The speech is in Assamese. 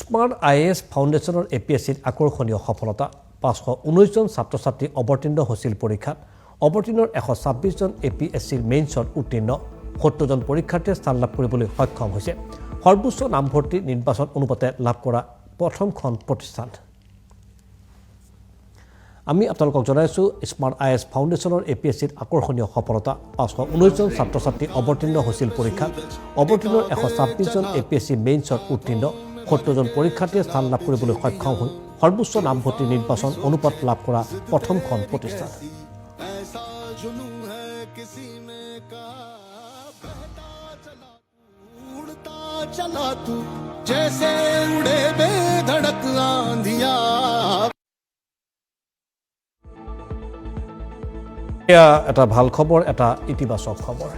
স্মাৰ্ট IAS ফাউণ্ডেশ্যনৰ APSCৰ আকৰ্ষণীয় সফলতা 519 জন ছাত্ৰ ছাত্ৰী অৱতীৰ্ণ হৈছিল পৰীক্ষাত অৱতীৰ্ণৰ 126 জন APSCৰ মেইনছত উত্তীৰ্ণ 70 জন পৰীক্ষাৰ্থীয়ে স্থান লাভ কৰিবলৈ সক্ষম হৈছে সৰ্বোচ্চ নামভৰ্তি নিৰ্বাচন অনুপাতে লাভ কৰা প্ৰথমখন প্ৰতিষ্ঠান আমি আপোনালোকক জনাইছো স্মাৰ্ট IAS ফাউণ্ডেশ্যনৰ APSCৰ আকৰ্ষণীয় সফলতা 519 জন ছাত্ৰ ছাত্ৰী অৱতীৰ্ণ হৈছিল পৰীক্ষাত অৱতীৰ্ণৰ 126 জন APSC মেইনছত উত্তীৰ্ণ 70 জন পৰীক্ষাৰ্থীয়ে স্থান লাভ কৰিবলৈ সক্ষম হৈ সৰ্বোচ্চ নামভৰ্তি নিৰ্বাচন অনুপাত লাভ কৰা প্ৰথমখন প্ৰতিষ্ঠান चला तू जैसे उड़े बेधड़क आंधिया এটা ভাল খবৰ এটা ইতিবাচক খবৰ